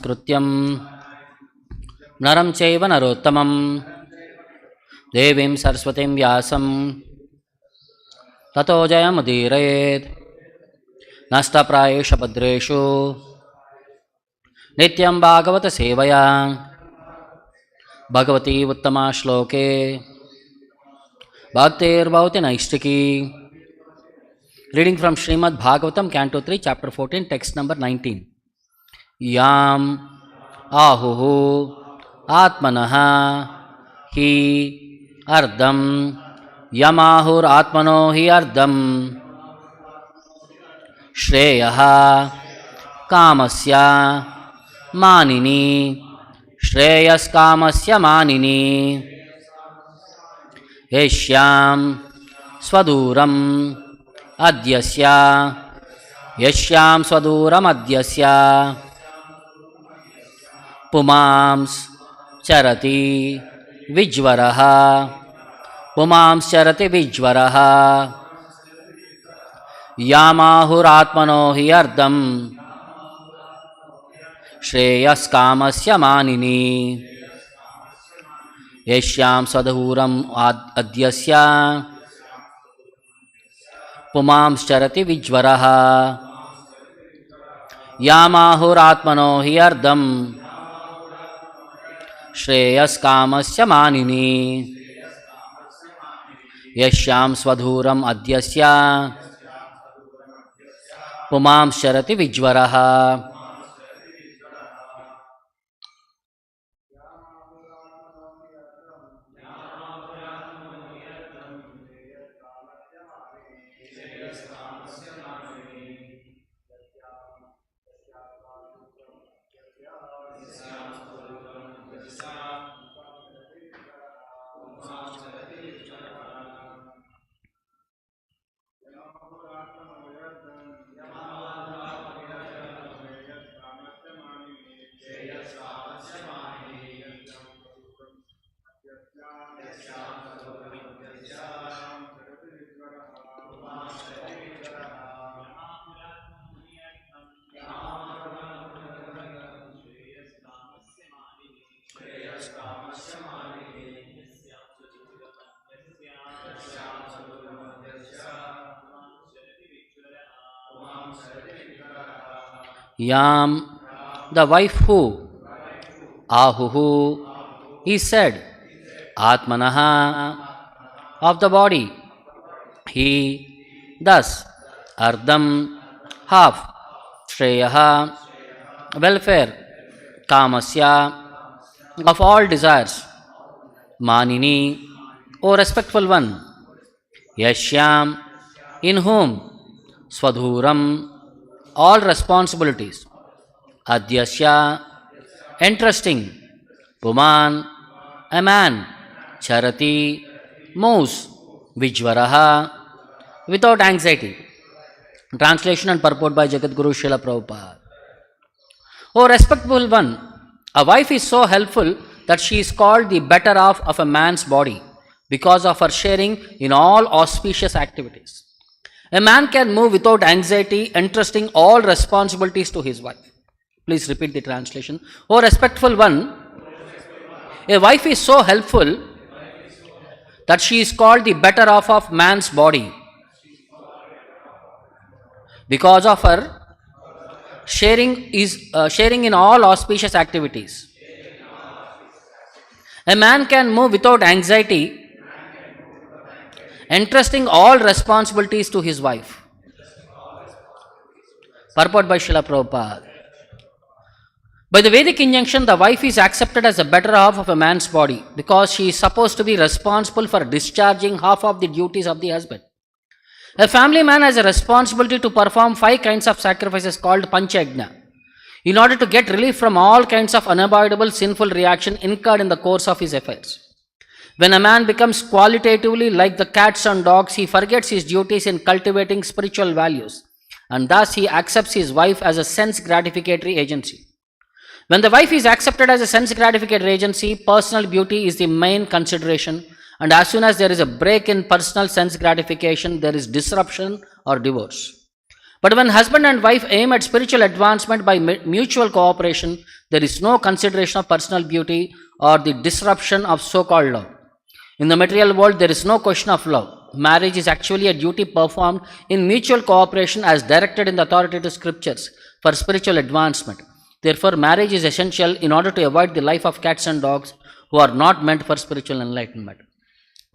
Samskrutyam Naram Chaiva Narottamam Devim Saraswatim Vyasam Tato Jayamudirayet Nasta Prayesha Padreshu Nityam Bhagavata Sevaya Bhagavati Uttama Shloke Bhaktir Bhavati Naishtiki. Reading from Srimad Bhagavatam, Canto 3, Chapter 14, text number 19. Yam Ahuhu Atmanaha Hi Ardam Yamahur Atmano Hi Ardam Shreyaha Kamasya Manini Shreyas Kamasya Manini Yeshyam Swaduram Adyasya Yeshyam Swaduram Adyasya Pumams Charati Vijvaraha Pumams Charati Vijvaraha Yamahuratmano Hi Ardam Shreyas Kamasya Manini Yeshyam Swaduram Adyasya Pumams Charati Vijvaraha Yamahuratmano Hi Ardam Shreyas Kamasya Manini Yeshyam Swadhuram Adyasya Pumams Charati Vijvaraha. Yam, the wife who, Ahuhu, he said, Atmanaha, of the body, he, thus, Ardam, half, Shreyaha, welfare, Kamasya, of all desires, Manini, O respectful one, Yashyam, in whom, Swadhuram, all responsibilities, Adyasya, entrusting, Puman, a man, Charati, moves, Vijvaraha, without anxiety. Translation and purport by Jagadguru Srila Prabhupada. O respectable one, a wife is so helpful that she is called the better half of a man's body because of her sharing in all auspicious activities. A man can move without anxiety, entrusting all responsibilities to his wife. Please repeat the translation. O respectful one, a wife is so helpful that she is called the better half of man's body because of her sharing in all auspicious activities. A man can move without anxiety, entrusting all responsibilities to his wife. Purport by Srila Prabhupada. By the Vedic injunction, the wife is accepted as the better half of a man's body because she is supposed to be responsible for discharging half of the duties of the husband. A family man has a responsibility to perform 5 kinds of sacrifices called Panchayagna in order to get relief from all kinds of unavoidable sinful reaction incurred in the course of his affairs. When a man becomes qualitatively like the cats and dogs, he forgets his duties in cultivating spiritual values, and thus he accepts his wife as a sense gratificatory agency. When the wife is accepted as a sense gratificatory agency, personal beauty is the main consideration, and as soon as there is a break in personal sense gratification, there is disruption or divorce. But when husband and wife aim at spiritual advancement by mutual cooperation, there is no consideration of personal beauty or the disruption of so-called love. In the material world, there is no question of love. Marriage is actually a duty performed in mutual cooperation as directed in the authoritative scriptures for spiritual advancement. Therefore, marriage is essential in order to avoid the life of cats and dogs who are not meant for spiritual enlightenment.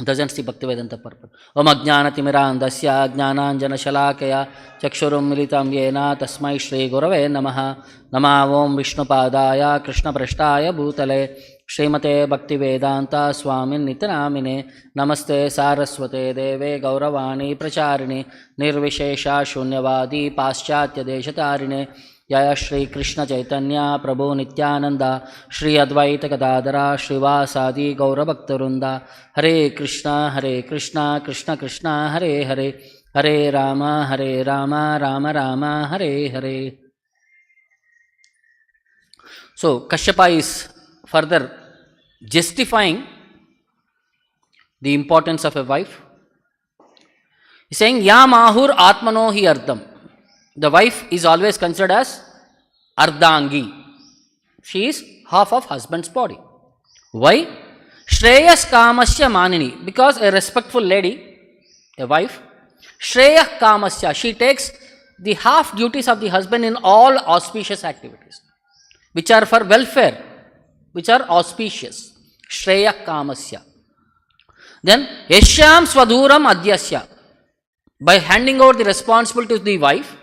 Doesn't see Bhaktivedanta purpose. Om Ajnanatimirandasya Jnananjana Shalakaya Chakshurum Militam Yena Tasmai Shri Gurave Namaha Nama Om Vishnupadaya Krishna Prashtaya Bhutale Srimate Bhaktivedanta Swamin Nitanamine Namaste Saraswate Deve Gauravani Pracharini Nirvishesha Shunyavadi Paschatya Deshatarine Jaya Shri Krishna Chaitanya Prabhu Nityananda Shri Advaita Gadadara Srivasadi Gaura Bhaktarunda Hare Krishna Krishna Krishna Hare Hare Hare Rama Rama Rama Hare Hare. So Kashyapa is further justifying the importance of a wife. He is saying Yam Ahur Atmano Hi Ardham. The wife is always considered as Ardhangi. She is half of husband's body. Why? Shreyas Kamasya Manini. Because a respectful lady, a wife, Shreyah Kamasya, she takes the half duties of the husband in all auspicious activities, which are for welfare, which are auspicious. Shreyah Kamasya. Then, Yashyam Swadhuram Adyasya. By handing over the responsibility to the wife,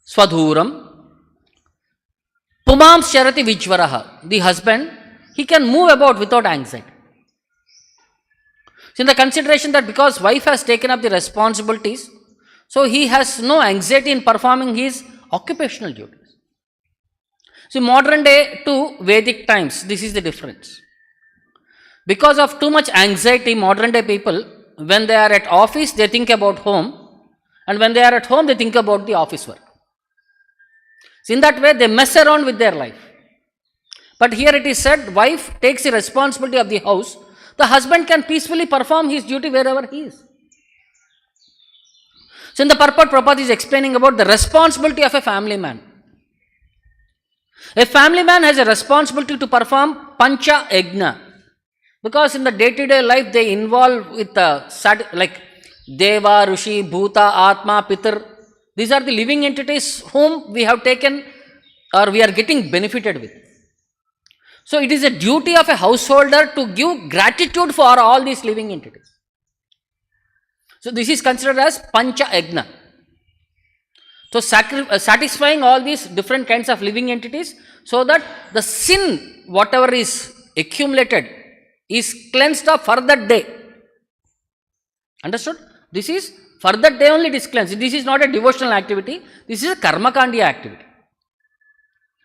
Swadhuram, Pumam Sharati Vijvaraha, the husband, he can move about without anxiety. So in the consideration that because wife has taken up the responsibilities, so he has no anxiety in performing his occupational duties. See, modern day to Vedic times, this is the difference. Because of too much anxiety, modern day people, when they are at office, they think about home, and when they are at home, they think about the office work. So in that way, they mess around with their life. But here it is said, wife takes the responsibility of the house. The husband can peacefully perform his duty wherever he is. So in the purport, Prabhupada is explaining about the responsibility of a family man. A family man has a responsibility to perform Pancha Yajna. Because in the day-to-day life, they involve with like Deva, Rishi, Bhuta, Atma, Pitar. These are the living entities whom we have taken or we are getting benefited with. So it is a duty of a householder to give gratitude for all these living entities. So this is considered as Pancha Yajna. So satisfying all these different kinds of living entities so that the sin, whatever is accumulated, is cleansed off for that day. Understood? This is for that day only it is cleansed. This is not a devotional activity. This is a karmakandiya activity.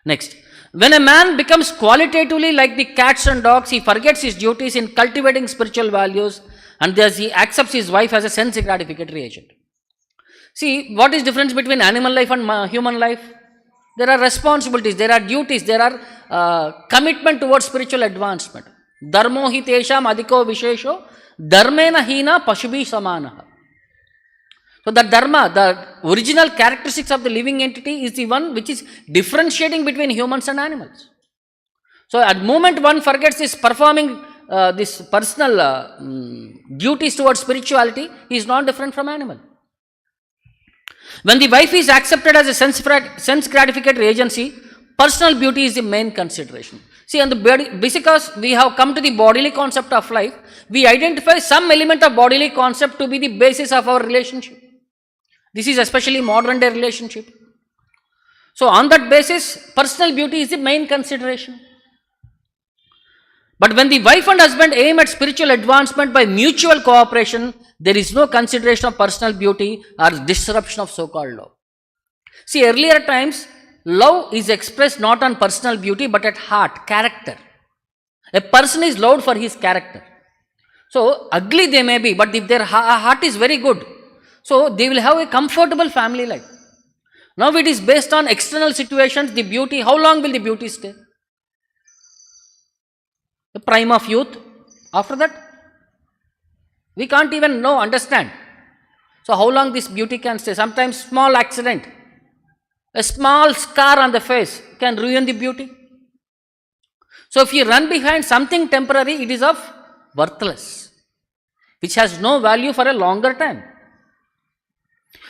Next. When a man becomes qualitatively like the cats and dogs, he forgets his duties in cultivating spiritual values and thus he accepts his wife as a sense gratificatory agent. See, what is the difference between animal life and human life? There are responsibilities, there are duties, there are commitment towards spiritual advancement. Dharmo hi tesham adhiko vishesho, dharmena hina pashubi samanaha. So the dharma, the original characteristics of the living entity is the one which is differentiating between humans and animals. So at the moment one forgets this performing this personal duties towards spirituality, he is not different from animal. When the wife is accepted as a sense gratificatory agency, personal beauty is the main consideration. See, on the body, because we have come to the bodily concept of life, we identify some element of bodily concept to be the basis of our relationship. This is especially modern day relationship. So on that basis, personal beauty is the main consideration. But when the wife and husband aim at spiritual advancement by mutual cooperation, there is no consideration of personal beauty or disruption of so-called love. See, earlier times, love is expressed not on personal beauty but at heart, character. A person is loved for his character. So, ugly they may be, but if their heart is very good, so they will have a comfortable family life. Now it is based on external situations, the beauty, how long will the beauty stay? The prime of youth, after that, we can't even understand. So how long this beauty can stay? Sometimes small accident, a small scar on the face can ruin the beauty. So if you run behind something temporary, it is of worthless, which has no value for a longer time.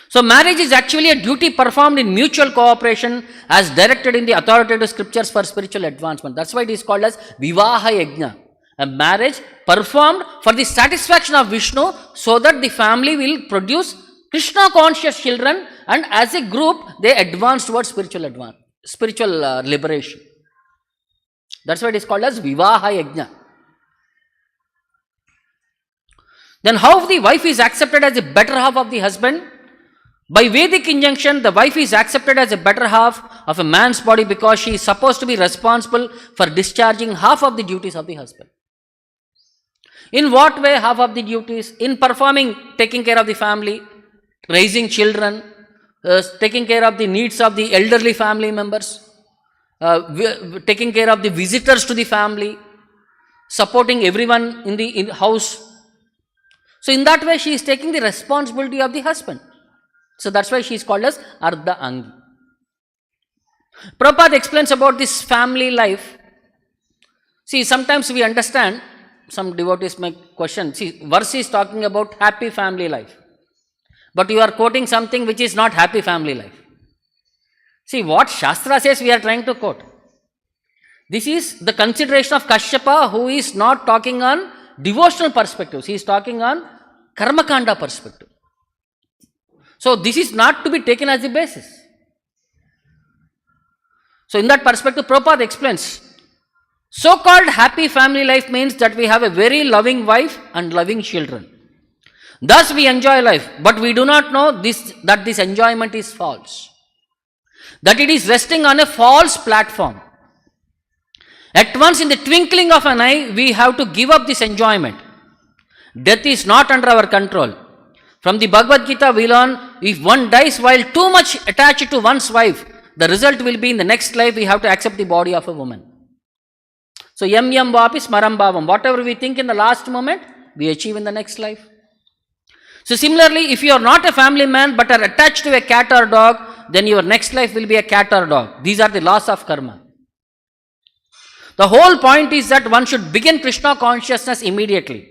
So marriage is actually a duty performed in mutual cooperation as directed in the authoritative scriptures for spiritual advancement. That's why it is called as Vivaha Yajna. A marriage performed for the satisfaction of Vishnu so that the family will produce Krishna conscious children, and as a group they advance towards spiritual liberation. That's why it is called as Vivaha Yajna. Then how the wife is accepted as a better half of the husband? By Vedic injunction, the wife is accepted as a better half of a man's body because she is supposed to be responsible for discharging half of the duties of the husband. In what way half of the duties? In performing, taking care of the family, raising children, taking care of the needs of the elderly family members, taking care of the visitors to the family, supporting everyone in the house. So in that way she is taking the responsibility of the husband. So that's why she is called as Ardha Angi. Prabhupada explains about this family life. See, sometimes we understand, some devotees may question, see, verse is talking about happy family life. But you are quoting something which is not happy family life. See, what Shastra says we are trying to quote. This is the consideration of Kashyapa, who is not talking on devotional perspectives. He is talking on Karmakanda perspective. So this is not to be taken as the basis. So in that perspective, Prabhupada explains, so-called happy family life means that we have a very loving wife and loving children. Thus we enjoy life, but we do not know that this enjoyment is false. That it is resting on a false platform. At once, in the twinkling of an eye, we have to give up this enjoyment. Death is not under our control. From the Bhagavad Gita we learn, if one dies while too much attached to one's wife, the result will be in the next life we have to accept the body of a woman. So yam vapi smaram bhavam. Whatever we think in the last moment, we achieve in the next life. So similarly, if you are not a family man but are attached to a cat or dog, then your next life will be a cat or dog. These are the laws of karma. The whole point is that one should begin Krishna consciousness immediately.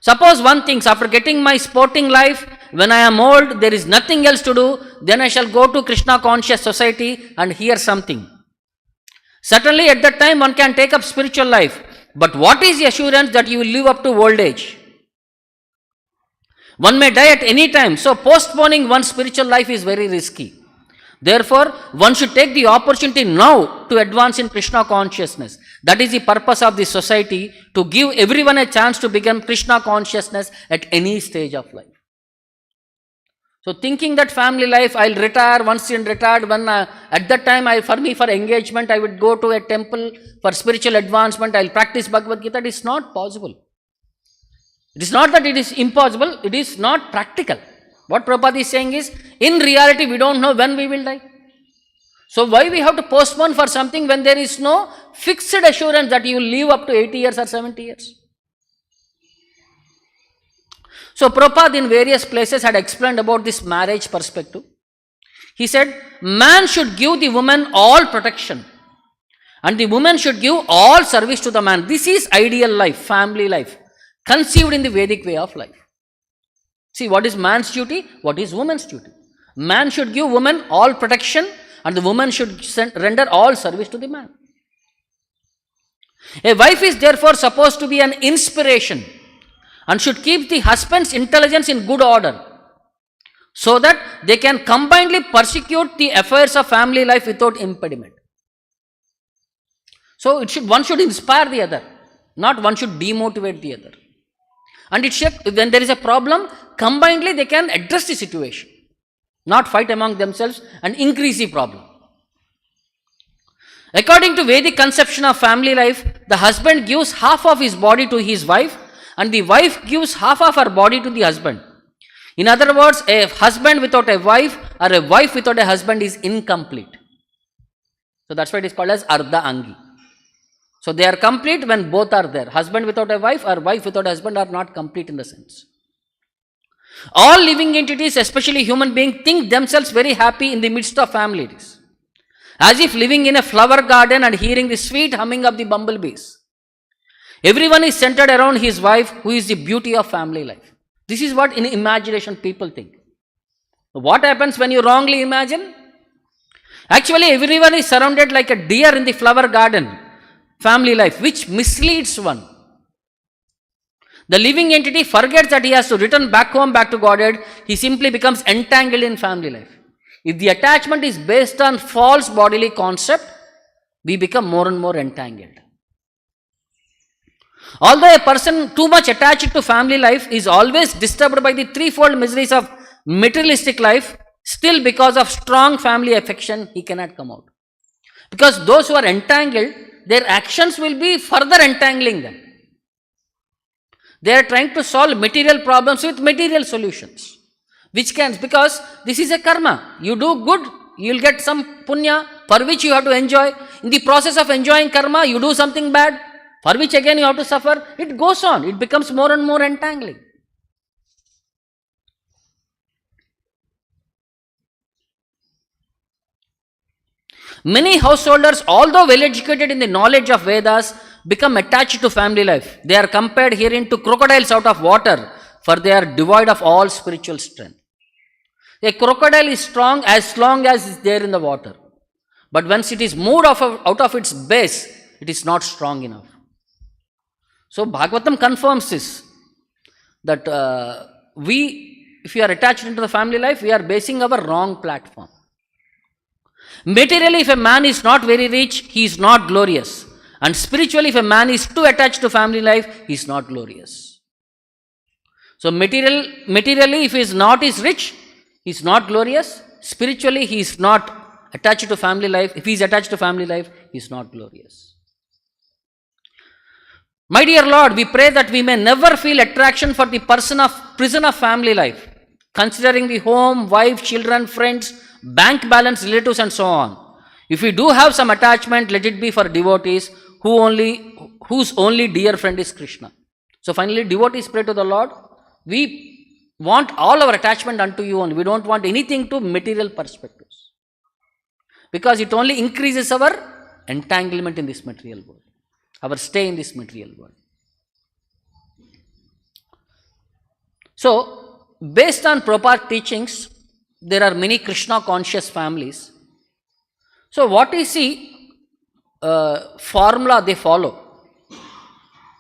Suppose one thinks, after getting my sporting life, when I am old, there is nothing else to do, then I shall go to Krishna conscious society and hear something. Certainly at that time one can take up spiritual life, but what is the assurance that you will live up to old age? One may die at any time, so postponing one's spiritual life is very risky. Therefore, one should take the opportunity now to advance in Krishna consciousness. That is the purpose of this society, to give everyone a chance to become Krishna consciousness at any stage of life. So thinking that family life, I'll retire, once in retired, when at that time, for engagement, I would go to a temple for spiritual advancement, I'll practice Bhagavad Gita. It is not possible. It is not that it is impossible, it is not practical. What Prabhupada is saying is, in reality, we don't know when we will die. So why we have to postpone for something when there is no fixed assurance that you will live up to 80 years or 70 years? So Prabhupada in various places had explained about this marriage perspective. He said, man should give the woman all protection and the woman should give all service to the man. This is ideal life, family life, conceived in the Vedic way of life. See, what is man's duty? What is woman's duty? Man should give woman all protection and the woman should render all service to the man. A wife is therefore supposed to be an inspiration and should keep the husband's intelligence in good order so that they can combinedly persecute the affairs of family life without impediment. So one should inspire the other, not one should demotivate the other. And when there is a problem, combinedly they can address the situation, not fight among themselves and increase the problem. According to Vedic conception of family life, the husband gives half of his body to his wife and the wife gives half of her body to the husband. In other words, a husband without a wife or a wife without a husband is incomplete. So that's why it is called as Ardha Angi. So they are complete when both are there. Husband without a wife or wife without a husband are not complete in the sense. All living entities, especially human beings, think themselves very happy in the midst of families, as if living in a flower garden and hearing the sweet humming of the bumblebees. Everyone is centered around his wife, who is the beauty of family life. This is what in imagination people think. What happens when you wrongly imagine? Actually, everyone is surrounded like a deer in the flower garden, family life, which misleads one. The living entity forgets that he has to return back home, back to Godhead. He simply becomes entangled in family life. If the attachment is based on false bodily concept, we become more and more entangled. Although a person too much attached to family life is always disturbed by the threefold miseries of materialistic life, still because of strong family affection, he cannot come out. Because those who are entangled, their actions will be further entangling them. They are trying to solve material problems with material solutions. Which can, because this is a karma. You do good, you will get some punya, for which you have to enjoy. In the process of enjoying karma, you do something bad, for which again you have to suffer. It goes on. It becomes more and more entangling. Many householders, although well educated in the knowledge of Vedas, become attached to family life. They are compared herein to crocodiles out of water, for they are devoid of all spiritual strength. A crocodile is strong as long as it is there in the water. But once it is moved out of its base, it is not strong enough. So Bhagavatam confirms this, that if we are attached into the family life, we are basing our wrong platform. Materially, if a man is not very rich, he is not glorious. And spiritually, if a man is too attached to family life, he is not glorious. So materially, if he is not rich, he is not glorious. Spiritually, he is not attached to family life. If he is attached to family life, he is not glorious. My dear Lord, we pray that we may never feel attraction for the prison of family life, considering the home, wife, children, friends, bank balance, relatives, and so on. If we do have some attachment, let it be for devotees whose only dear friend is Krishna. So finally, devotees pray to the Lord, we want all our attachment unto you only. We don't want anything to material perspectives. Because it only increases our entanglement in this material world, our stay in this material world. So, based on Prabhupada teachings, there are many Krishna conscious families. So, what is the formula they follow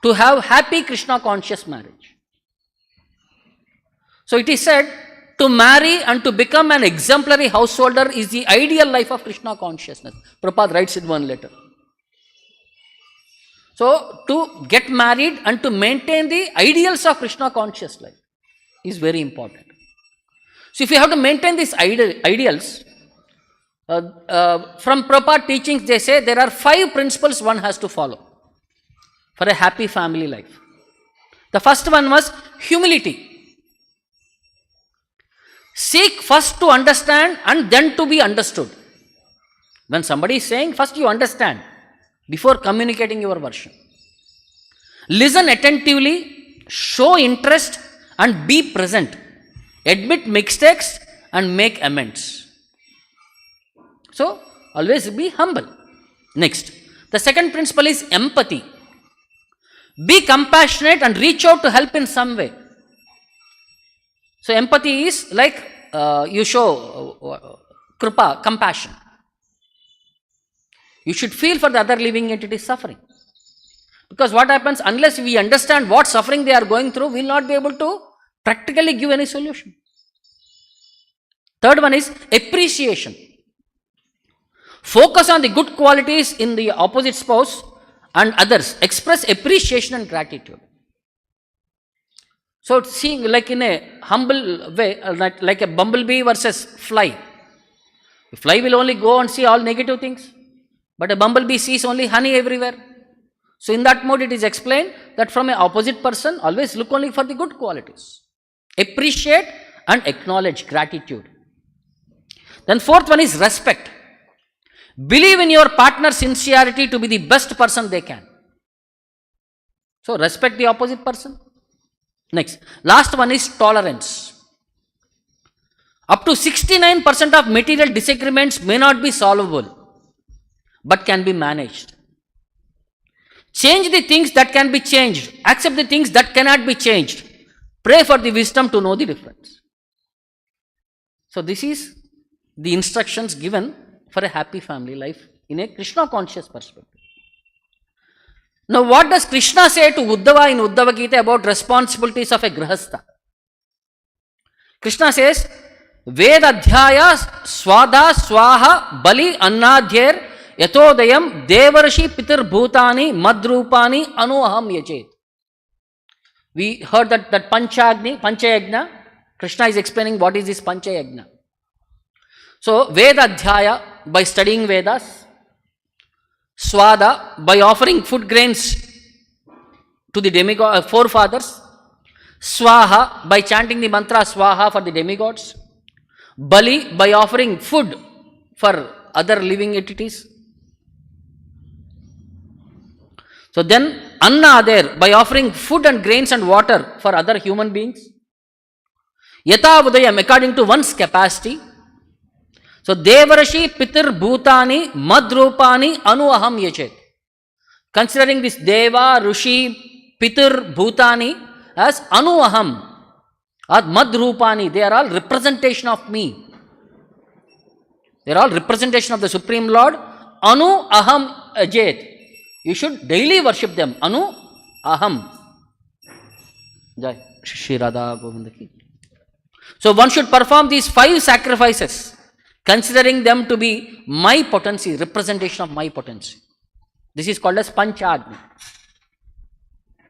to have happy Krishna conscious marriage? So, it is said to marry and to become an exemplary householder is the ideal life of Krishna consciousness. Prabhupada writes in one letter. So, to get married and to maintain the ideals of Krishna conscious life is very important. So, if you have to maintain these ideals, from Prabhupada teachings, they say there are 5 principles one has to follow for a happy family life. The first one was humility. Seek first to understand and then to be understood. When somebody is saying, first you understand before communicating your version. Listen attentively, show interest and be present. Admit mistakes and make amends. So, always be humble. Next, the second principle is empathy. Be compassionate and reach out to help in some way. So, empathy is like you show kripa, compassion. You should feel for the other living entity suffering. Because what happens, unless we understand what suffering they are going through, we will not be able to practically give any solution. Third one is appreciation. Focus on the good qualities in the opposite spouse and others. Express appreciation and gratitude. So, seeing like in a humble way, like a bumblebee versus fly. A fly will only go and see all negative things, but a bumblebee sees only honey everywhere. So, in that mode, it is explained that from an opposite person, always look only for the good qualities. Appreciate and acknowledge gratitude. Then fourth one is respect. Believe in your partner's sincerity to be the best person they can. So, respect the opposite person. Next, last one is tolerance. Up to 69% of material disagreements may not be solvable, but can be managed. Change the things that can be changed. Accept the things that cannot be changed. Pray for the wisdom to know the difference. So this is the instructions given for a happy family life in a Krishna conscious perspective. Now what does Krishna say to Uddhava in Uddhava Gita about responsibilities of a grihastha? Krishna says, Vedadhyaya swada swaha bali annadhyer yatodayam devarshi pitir bhutani madrupani anuaham yachet. We heard that Panchayagna. Krishna is explaining what is this Panchayagna. So, Vedadhyaya, by studying Vedas. Swada, by offering food grains to the demigod, forefathers. Swaha, by chanting the mantra Swaha for the demigods. Bali, by offering food for other living entities. So then, Anna there, by offering food and grains and water for other human beings. Yata Udayam, according to one's capacity. So, Devarashi Pitir Bhutani Madrupani Anuaham Yachet. Considering this Deva, Rushi, Pitir, Bhutani as Anuaham or Madrupani, they are all representation of me. They are all representation of the Supreme Lord. Anu Aham Ajet. You should daily worship them. Anu Aham. Jai Shri Radha Govinda ki. So one should perform these 5 sacrifices, considering them to be my potency, representation of my potency. This is called as Panchagni.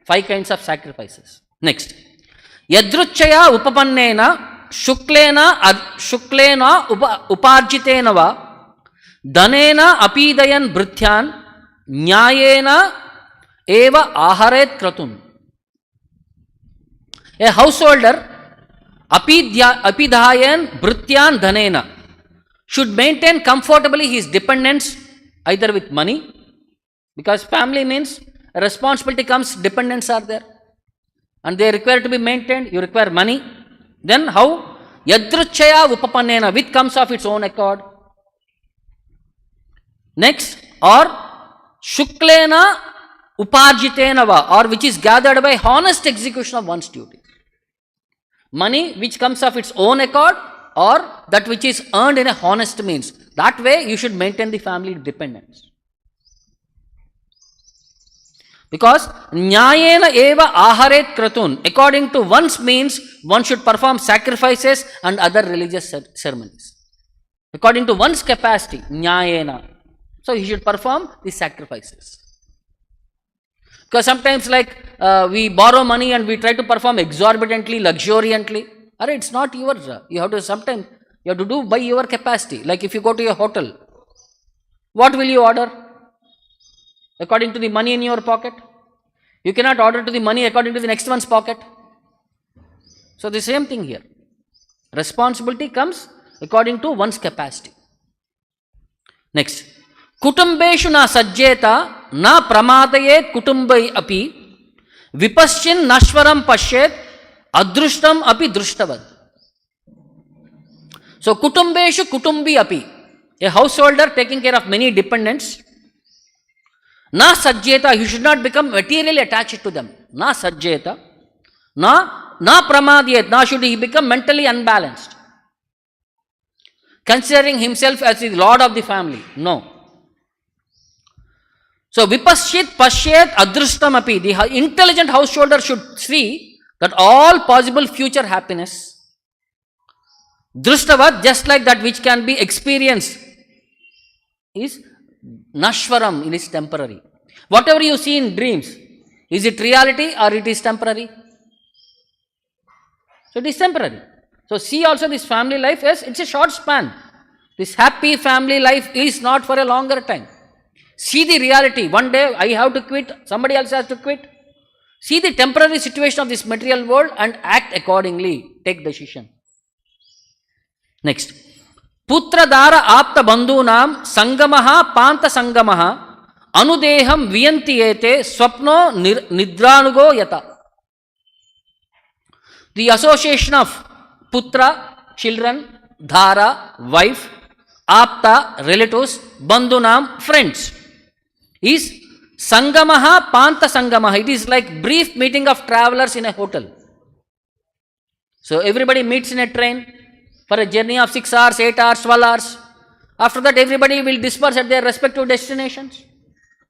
5 kinds of sacrifices. Next. Yadruchaya upapannena shuklena uparjitena va danena apidayan bhrithyan nyayena eva aharet kratun. A householder apidhayan bhrithyan dhanena should maintain comfortably his dependents either with money, because family means responsibility comes, dependents are there and they require to be maintained, you require money. Then how? Yadruchaya upapannena, which comes of its own accord. Next, or shuklena uparjitena va, or which is gathered by honest execution of one's duty. Money which comes of its own accord, or that which is earned in a honest means. That way you should maintain the family dependence. Because nyayena eva aharet kratun, according to one's means, one should perform sacrifices and other religious ceremonies. According to one's capacity, nyayena. So he should perform the sacrifices. Because sometimes we borrow money and we try to perform exorbitantly, luxuriantly. It's not yours. You have to do by your capacity. Like if you go to a hotel, what will you order? According to the money in your pocket. You cannot order to the money according to the next one's pocket. So the same thing here. Responsibility comes according to one's capacity. Next. Kutumbeshu na sajjeta na pramadayet kutumbai api vipaschin nashvaram pashyet adrushtam api drushtavad. So kutumbeshu kutumbi api, a householder taking care of many dependents. Na sajjeta, you should not become materially attached to them. Na sajjeta. Na pramadayet, na should he become mentally unbalanced, considering himself as the lord of the family. No. So vipaschit pashyet adrustam api, the intelligent householder should see that all possible future happiness, drushtavad, just like that which can be experienced, is nashvaram, it is temporary. Whatever you see in dreams, is it reality or it is temporary? So it is temporary. So see also this family life as it's a short span. This happy family life is not for a longer time. See the reality. One day I have to quit, somebody else has to quit. See the temporary situation of this material world and act accordingly. Take decision. Next. Putra dara apta bandhunam sangamaha panta sangamaha anudeham viyantiyete swapno nidranugo yata. The association of putra, children, Dhara, wife, Apta, relatives, Bandhunam, friends. Is Sangamaha, Panta Sangamaha. It is like brief meeting of travelers in a hotel. So everybody meets in a train for a journey of 6 hours, 8 hours, 12 hours. After that, everybody will disperse at their respective destinations.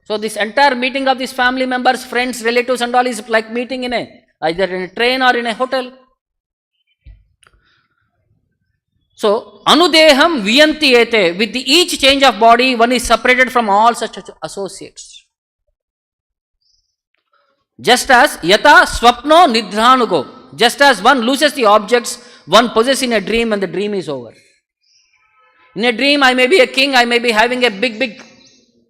So this entire meeting of these family members, friends, relatives and all is like meeting in either in a train or in a hotel. So, Anudeham Viyanti ete, with each change of body, one is separated from all such associates. Just as Yata Swapno Nidhanugo, just as one loses the objects one possesses in a dream and the dream is over. In a dream, I may be a king, I may be having a big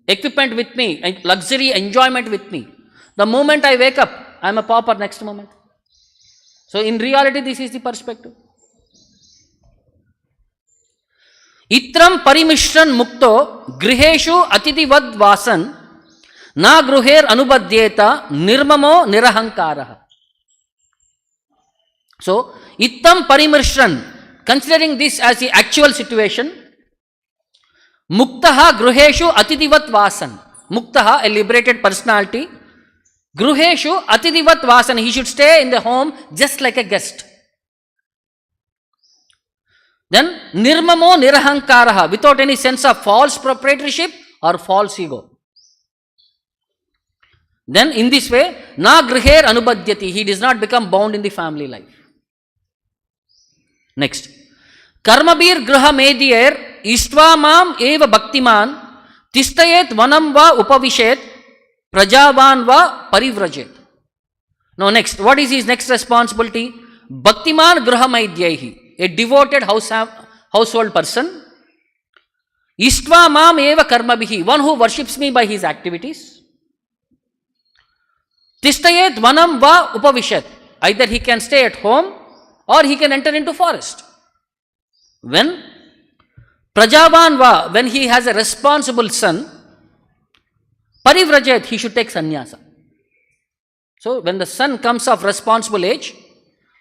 equipment with me, luxury, enjoyment with me. The moment I wake up, I am a pauper next moment. So, in reality, this is the perspective. Itram parimishran mukto griheshu atitivad vasan na gruher anubadhyeta nirmamo nirahankaraha. So, ittam parimishran, considering this as the actual situation, muktaha gruheshu atitivat vasan. Muktaha, a liberated personality. Gruheshu atitivat vasan, he should stay in the home just like a guest. Then, nirmamo nirahankaraha, without any sense of false proprietorship or false ego. Then, in this way, na griher anubadhyati, he does not become bound in the family life. Next, karmabir griha mediyar istvamam eva bhaktiman tishtayet vanam va upavishet prajavan va parivrajet. Now, next, what is his next responsibility? Bhaktiman griha medyahi, a devoted household person. Istva mam eva karmabihi, one who worships me by his activities. Tishtayet vanam va upavishet, either he can stay at home or he can enter into forest. When prajavan va, when he has a responsible son, parivrajet, he should take sannyasa. So, when the son comes of responsible age,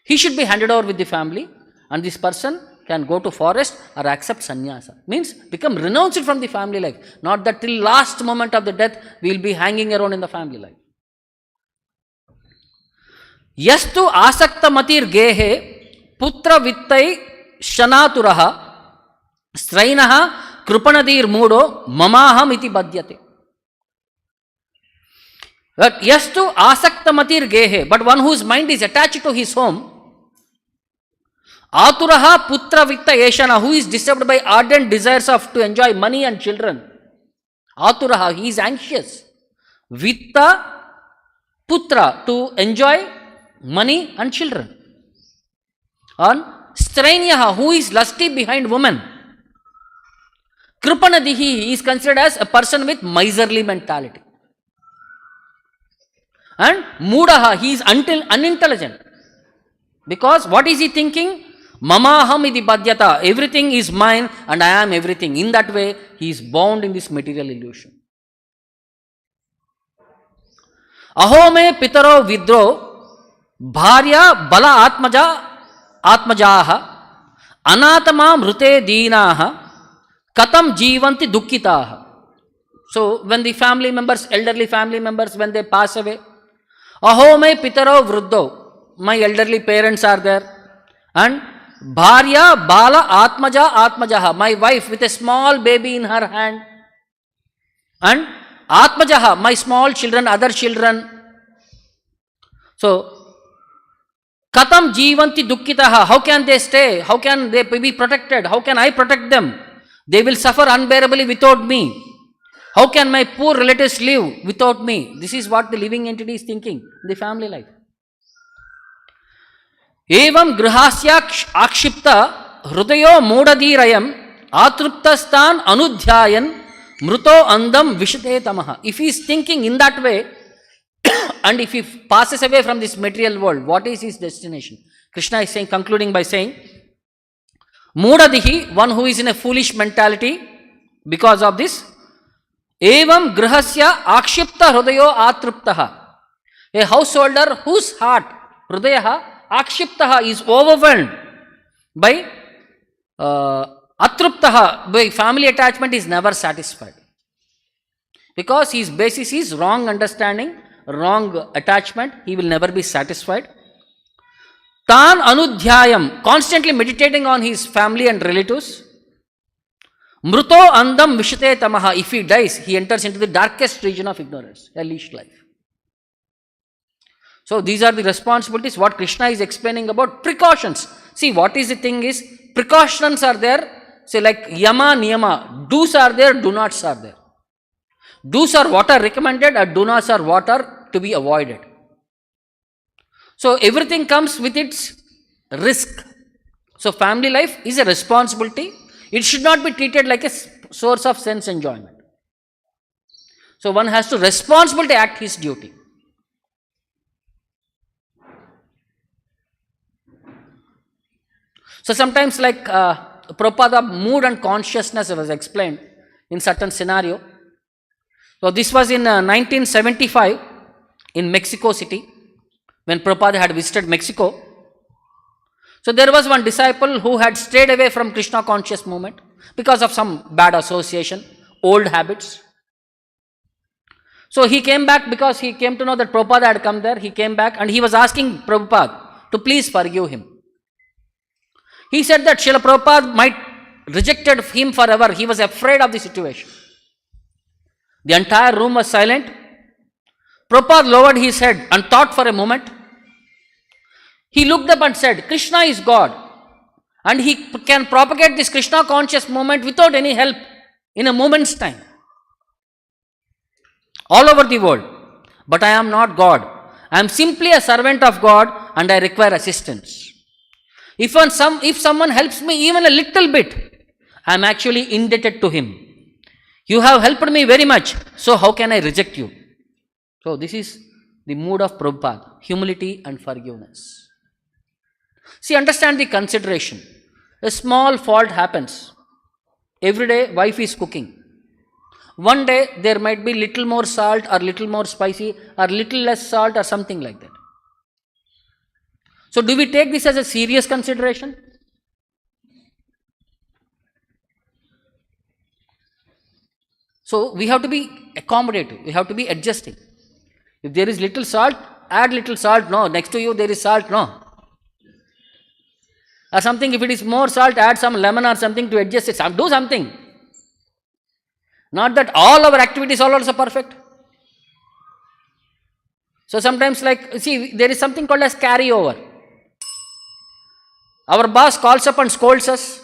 he should be handed over with the family. And this person can go to forest or accept sannyasa. Means become renounced from the family life. Not that till last moment of the death we will be hanging around in the family life. Yastu asakta matir gehe putra vittai shanaturaha strainaha krupanadir mudo mamaham iti badhyate. But yastu asakta matir gehe, but one whose mind is attached to his home, Aturaha putra vitta yeshana, who is disturbed by ardent desires to enjoy money and children. Aturaha, he is anxious. Vitta putra, to enjoy money and children. And strainyaha, who is lusty behind women. Kripanadihi, he is considered as a person with miserly mentality. And mudaha, he is unintelligent. Because what is he thinking? Mamaham iti badhyata, everything is mine and I am everything. In that way, he is bound in this material illusion. Ahome pitaro vidro bharya bala atmajaha anatamam rute deenaha katam jivanti dukkitaha. So, when the family members, elderly family members, when they pass away, ahome pitaro vruddho, my elderly parents are there, and Bharya Bala Atmajaha, my wife with a small baby in her hand, and Atmajaha, my small children, other children. So, Katam Jivanti Dukkitaha, how can they stay? How can they be protected? How can I protect them? They will suffer unbearably without me. How can my poor relatives live without me? This is what the living entity is thinking in the family life. Evam grihasya akshipta hrudayo modadirayam atruptastan anudhyayan mruto andam vishate tamaha. If he is thinking in that way and if he passes away from this material world, what is his destination? Krishna is saying, concluding by saying, Mudadihi, one who is in a foolish mentality because of this. Evam grihasya akshipta hrudayo atruptaha. A householder whose heart, hrudayaha, akshiptaha, is overwhelmed by atruptaha, by family attachment is never satisfied. Because his basis is wrong understanding, wrong attachment, he will never be satisfied. Tan anudhyayam, constantly meditating on his family and relatives. Mruto andam vishate tamaha, if he dies, he enters into the darkest region of ignorance, hellish life. So these are the responsibilities, what Krishna is explaining about precautions. See, what is the thing is, precautions are there, say like yama, niyama, do's are there, do nots are there. Do's are what are recommended, and do nots are what are to be avoided. So everything comes with its risk. So family life is a responsibility. It should not be treated like a source of sense enjoyment. So one has to responsibly act his duty. So sometimes like Prabhupada mood and consciousness was explained in certain scenario. So this was in 1975 in Mexico City, when Prabhupada had visited Mexico. So there was one disciple who had strayed away from Krishna conscious movement because of some bad association, old habits. So he came back because he came to know that Prabhupada had come there. He came back and he was asking Prabhupada to please forgive him. He said that Srila Prabhupada might rejected him forever. He was afraid of the situation. The entire room was silent. Prabhupada lowered his head and thought for a moment. He looked up and said, Krishna is God, and he can propagate this Krishna conscious movement without any help in a moment's time, all over the world. But I am not God. I am simply a servant of God and I require assistance. If someone helps me even a little bit, I am actually indebted to him. You have helped me very much, so how can I reject you? So this is the mood of Prabhupada, humility and forgiveness. See, understand the consideration. A small fault happens. Every day, wife is cooking. One day, there might be little more salt or little more spicy or little less salt or something like that. So, do we take this as a serious consideration? So, we have to be accommodative. We have to be adjusting. If there is little salt, add little salt. No, next to you there is salt. No. Or something, if it is more salt, add some lemon or something to adjust it. Do something. Not that all our activities are also perfect. So sometimes there is something called as carryover. Our boss calls up and scolds us.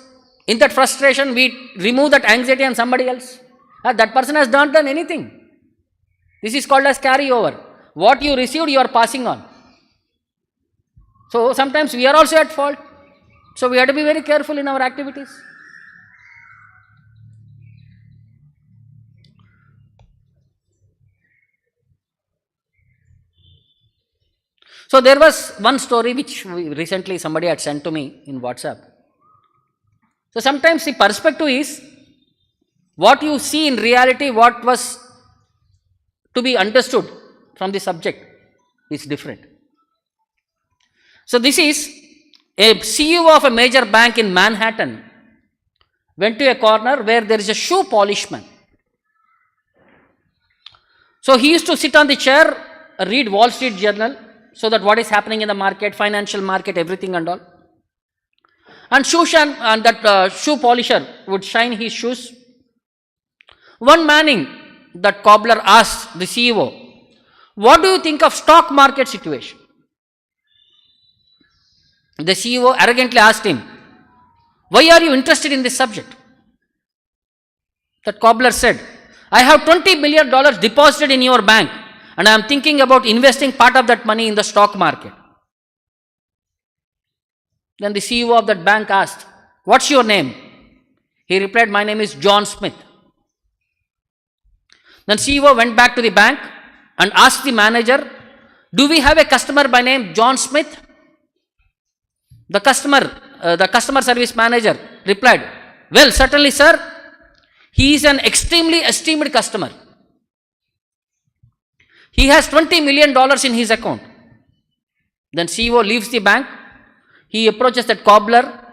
In that frustration, we remove that anxiety on somebody else. That person has not done anything. This is called as carryover. What you received, you are passing on. So sometimes we are also at fault. So we have to be very careful in our activities. So there was one story which recently somebody had sent to me in WhatsApp. So sometimes the perspective is what you see in reality, what was to be understood from the subject is different. So this is a CEO of a major bank in Manhattan went to a corner where there is a shoe polishman. So he used to sit on the chair, read Wall Street Journal, so that what is happening in the market, financial market, everything and all. And that shoe polisher would shine his shoes. One morning, that cobbler asked the CEO, what do you think of stock market situation? The CEO arrogantly asked him, why are you interested in this subject? That cobbler said, I have $20 million deposited in your bank and I am thinking about investing part of that money in the stock market. Then the CEO of that bank asked, what's your name? He replied, my name is John Smith. Then CEO went back to the bank and asked the manager, do we have a customer by name John Smith? The customer service manager replied, well, certainly, sir. He is an extremely esteemed customer. He has $20 million in his account. Then CEO leaves the bank. He approaches that cobbler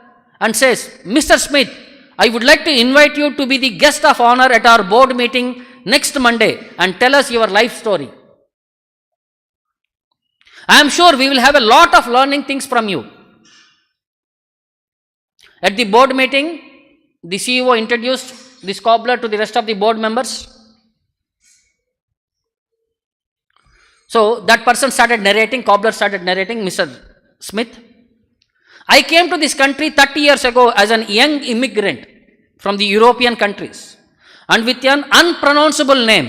and says, Mr. Smith, I would like to invite you to be the guest of honor at our board meeting next Monday and tell us your life story. I am sure we will have a lot of learning things from you. At the board meeting, the CEO introduced this cobbler to the rest of the board members. So that person started narrating, cobbler started narrating, Mr. Smith, I came to this country 30 years ago as an young immigrant from the European countries and with an unpronounceable name.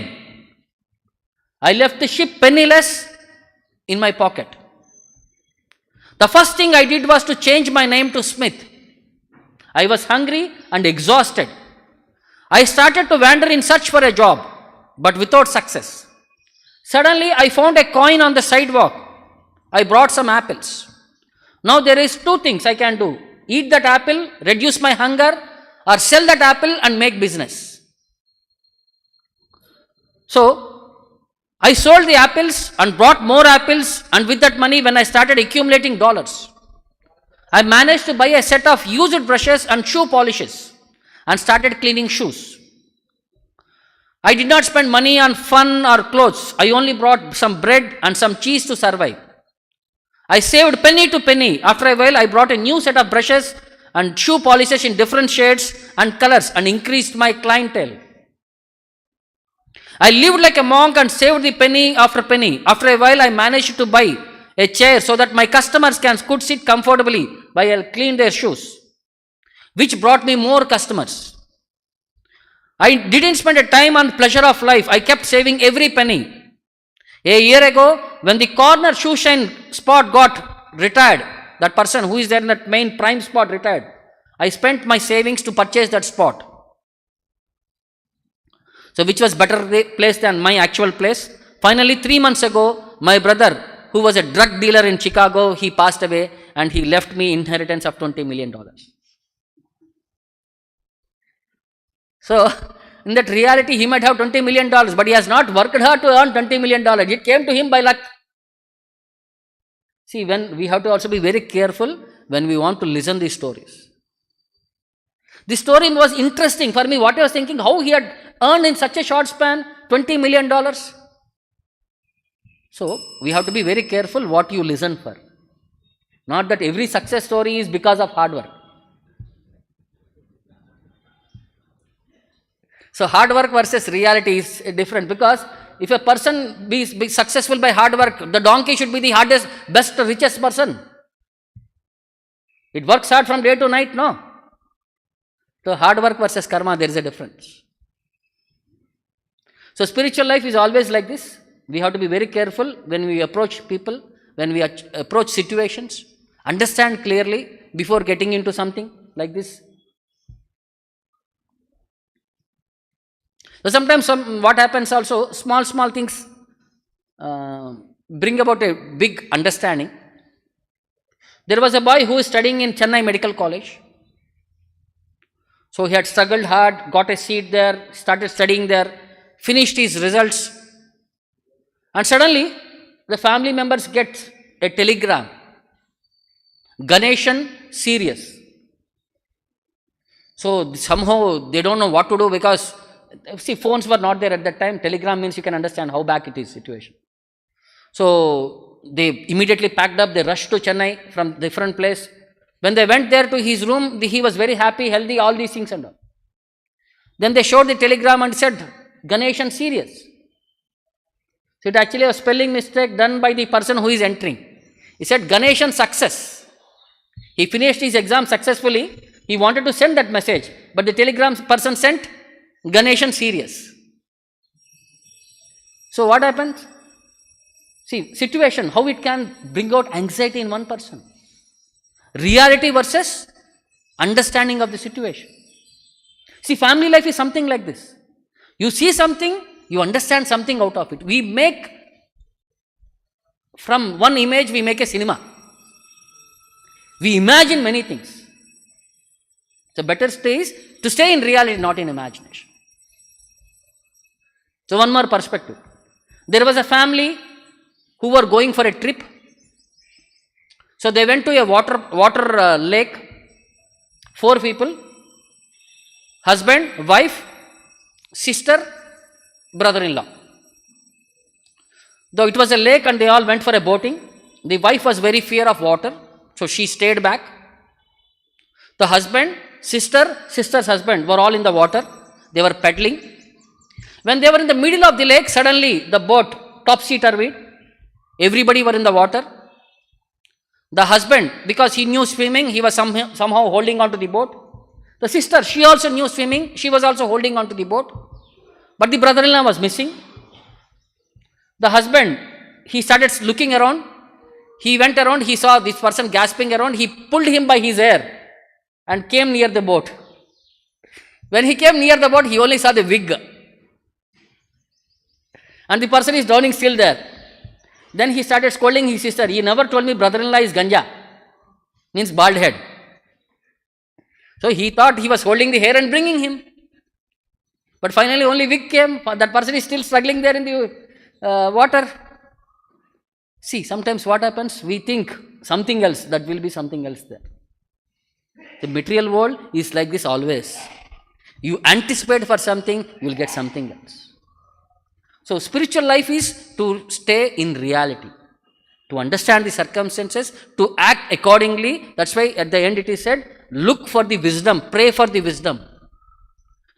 I left the ship penniless in my pocket. The first thing I did was to change my name to Smith. I was hungry and exhausted. I started to wander in search for a job, but without success. Suddenly, I found a coin on the sidewalk. I brought some apples. Now there is two things I can do. Eat that apple, reduce my hunger, or sell that apple and make business. So, I sold the apples and brought more apples, and with that money, when I started accumulating dollars, I managed to buy a set of used brushes and shoe polishes and started cleaning shoes. I did not spend money on fun or clothes. I only brought some bread and some cheese to survive. I saved penny to penny. After a while, I brought a new set of brushes and shoe polishes in different shades and colors and increased my clientele. I lived like a monk and saved the penny after penny. After a while, I managed to buy a chair so that my customers could sit comfortably while I clean their shoes, which brought me more customers. I didn't spend a time on pleasure of life. I kept saving every penny. A year ago, when the corner shoe shine spot got retired, that person who is there in that main prime spot retired, I spent my savings to purchase that spot. So which was better place than my actual place? Finally, 3 months ago, my brother, who was a drug dealer in Chicago, he passed away and he left me inheritance of $20 million. So, in that reality, he might have $20 million, but he has not worked hard to earn $20 million. It came to him by luck. See, when we have to also be very careful when we want to listen these stories. This story was interesting for me. What I was thinking, how he had earned in such a short span $20 million. So, we have to be very careful what you listen for. Not that every success story is because of hard work. So, hard work versus reality is different, because if a person be successful by hard work, the donkey should be the hardest, best, richest person. It works hard from day to night, no. So, hard work versus karma, there is a difference. So, spiritual life is always like this. We have to be very careful when we approach people, when we approach situations, understand clearly before getting into something like this. So sometimes what happens also, small things bring about a big understanding. There was a boy who was studying in Chennai Medical College. So he had struggled hard, got a seat there, started studying there, finished his results, and suddenly the family members get a telegram. Ganeshan serious. So somehow they don't know what to do, because see, phones were not there at that time. Telegram means you can understand how bad it is situation. So they immediately packed up. They rushed to Chennai from different place. When they went there to his room, he was very happy, healthy, all these things and all. Then they showed the telegram and said, Ganeshan serious. So it actually was a spelling mistake done by the person who is entering. He said Ganeshan success. He finished his exam successfully. He wanted to send that message, but the telegram person sent Ganeshan serious. So what happens? See, situation, how it can bring out anxiety in one person. Reality versus understanding of the situation. See, family life is something like this. You see something, you understand something out of it. We make, from one image, we make a cinema. We imagine many things. So better stays to stay in reality, not in imagination. So one more perspective. There was a family who were going for a trip. So they went to a water lake, 4 people, husband, wife, sister, brother-in-law. Though it was a lake and they all went for a boating, the wife was very fear of water, so she stayed back. The husband, sister's husband were all in the water. They were paddling. When they were in the middle of the lake, suddenly the boat topsy-turvy. Everybody were in the water. The husband, because he knew swimming, he was somehow holding on to the boat. The sister, she also knew swimming. She was also holding on to the boat. But the brother-in-law was missing. The husband, he started looking around. He went around, he saw this person gasping around. He pulled him by his hair and came near the boat. When he came near the boat, he only saw the wig. And the person is drowning still there. Then he started scolding his sister. He never told me brother-in-law is ganja. Means bald head. So he thought he was holding the hair and bringing him. But finally only wig came. That person is still struggling there in the water. See, sometimes what happens? We think something else. That will be something else there. The material world is like this always. You anticipate for something, you will get something else. So spiritual life is to stay in reality, to understand the circumstances, to act accordingly. That's why at the end it is said, look for the wisdom, pray for the wisdom.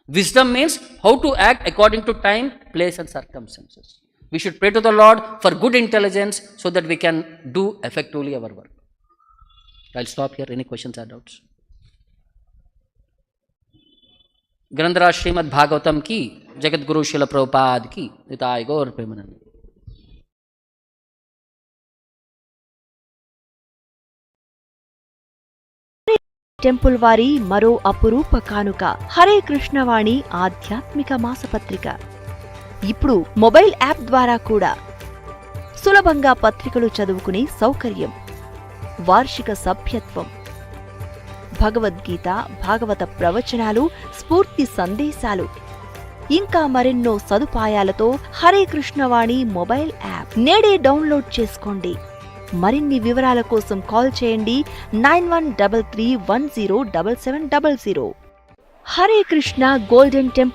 Wisdom means how to act according to time, place and circumstances. We should pray to the Lord for good intelligence so that we can do effectively our work. I'll stop here. Any questions or doubts? ग्रंथराज Shrimad Bhagavatam की, जगत गुरु शिल प्रभुपाद की, निताय गौर Premanand. Temple వారి మరో అపురూప కానుక హరే కృష్ణవాణి ఆధ్యాత్మిక మాసపత్రిక. ఇప్పుడు mobile app ద్వారా కూడా సులభంగా పత్రికలు చదువుకునే సౌకర్యం, వార్షిక సభ్యత్వం, భగవద్గీత, భాగవత ప్రవచనాలు, స్ఫూర్తి సందేశాలు, ఇంకా మరెన్నో సదుపాయాలతో హరే కృష్ణవాణి మొబైల్ యాప్ నేడే డౌన్లోడ్ చేసుకోండి. మరిన్ని వివరాల కోసం కాల్ చేయండి 9133107700. Hare Krishna golden temple.